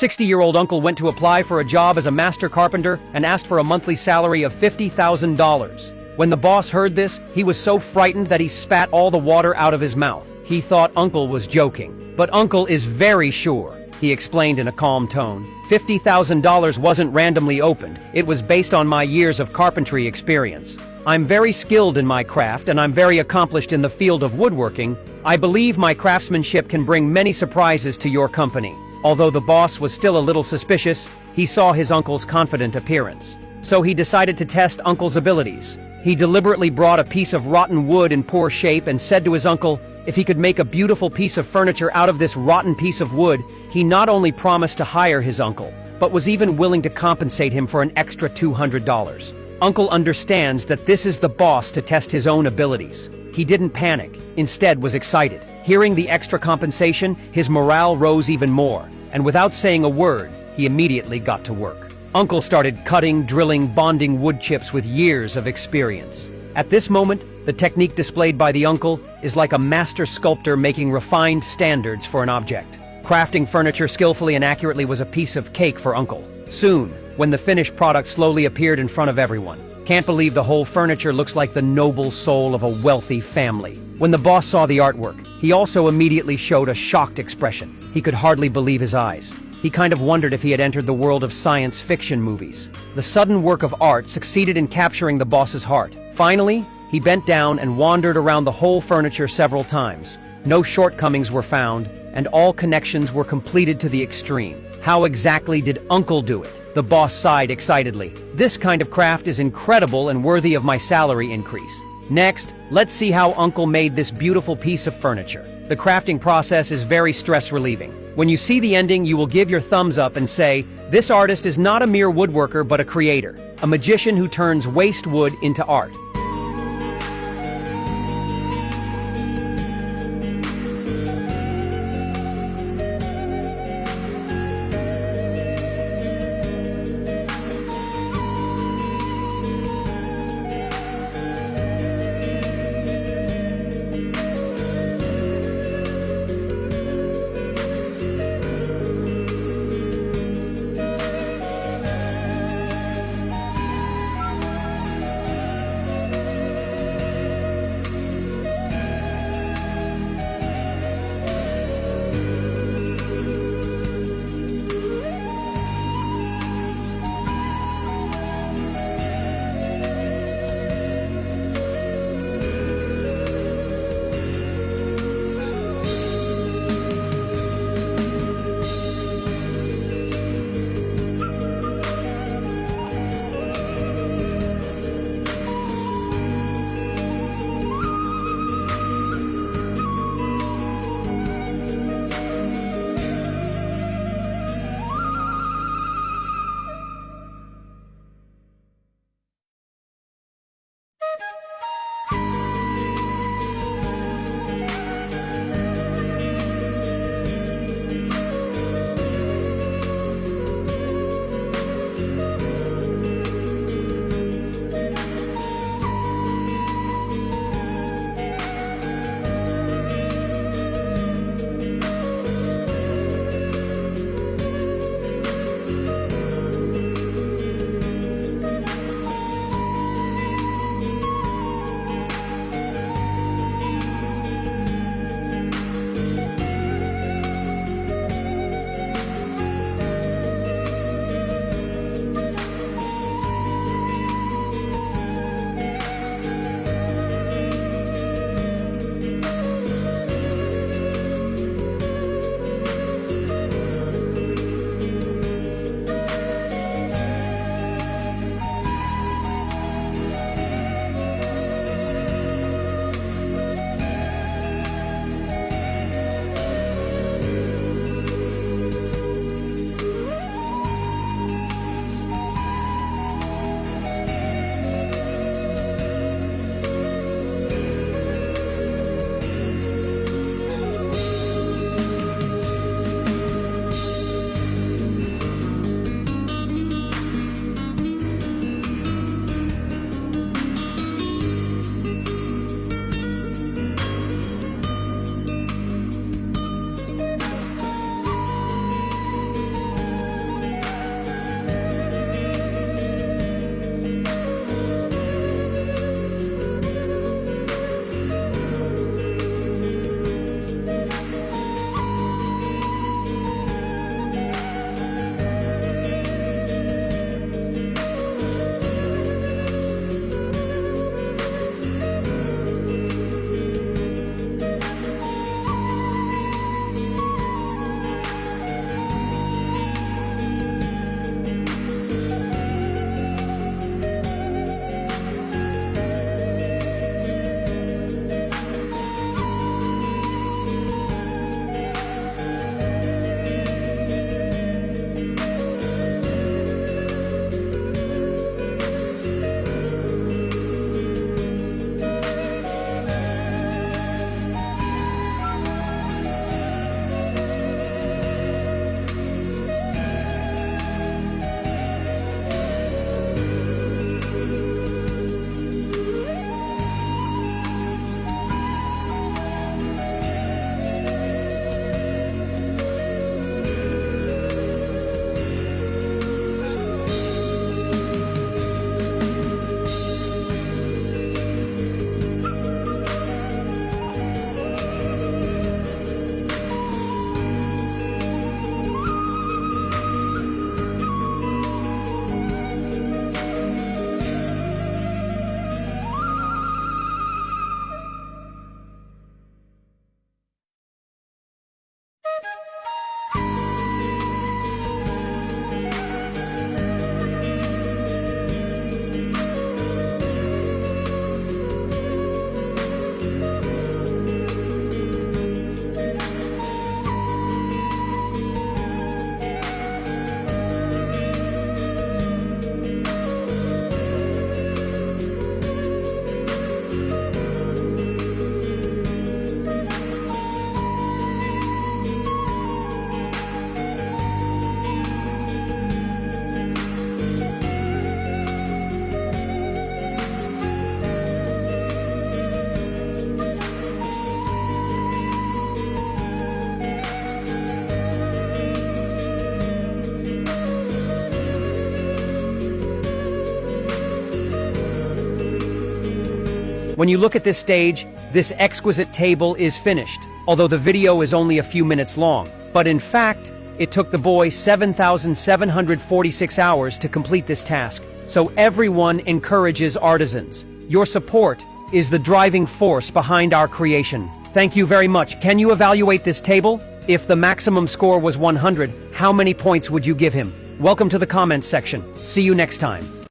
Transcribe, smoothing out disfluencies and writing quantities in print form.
60-year-old uncle went to apply for a job as a master carpenter and asked for a monthly salary of $50,000. When the boss heard this, he was so frightened that he spat all the water out of his mouth. He thought uncle was joking. But uncle is very sure, he explained in a calm tone. $50,000 wasn't randomly opened. It was based on my years of carpentry experience. I'm very skilled in my craft and I'm very accomplished in the field of woodworking. I believe my craftsmanship can bring many surprises to your company. Although the boss was still a little suspicious, he saw his uncle's confident appearance. So he decided to test uncle's abilities. He deliberately brought a piece of rotten wood in poor shape and said to his uncle, if he could make a beautiful piece of furniture out of this rotten piece of wood, he not only promised to hire his uncle, but was even willing to compensate him for an extra $200. Uncle understands that this is the boss to test his own abilities. He didn't panic, instead was excited. Hearing the extra compensation, his morale rose even more, and without saying a word, he immediately got to work. Uncle started cutting, drilling, bonding wood chips with years of experience. At this moment, the technique displayed by the uncle is like a master sculptor making refined standards for an object. Crafting furniture skillfully and accurately was a piece of cake for uncle. Soon, when the finished product slowly appeared in front of everyone. Can't believe the whole furniture looks like the noble soul of a wealthy family. When the boss saw the artwork, he also immediately showed a shocked expression. He could hardly believe his eyes. He kind of wondered if he had entered the world of science fiction movies. The sudden work of art succeeded in capturing the boss's heart. Finally, he bent down and wandered around the whole furniture several times. No shortcomings were found, and all connections were completed to the extreme. How exactly did Uncle do it? The boss sighed excitedly. This kind of craft is incredible and worthy of my salary increase. Next, let's see how Uncle made this beautiful piece of furniture. The crafting process is very stress-relieving. When you see the ending, you will give your thumbs up and say, this artist is not a mere woodworker but a creator, a magician who turns waste wood into art. When you look at this stage, this exquisite table is finished, although the video is only a few minutes long. But in fact, it took the boy 7,746 hours to complete this task. So everyone encourages artisans. Your support is the driving force behind our creation. Thank you very much. Can you evaluate this table? If the maximum score was 100, how many points would you give him? Welcome to the comments section. See you next time.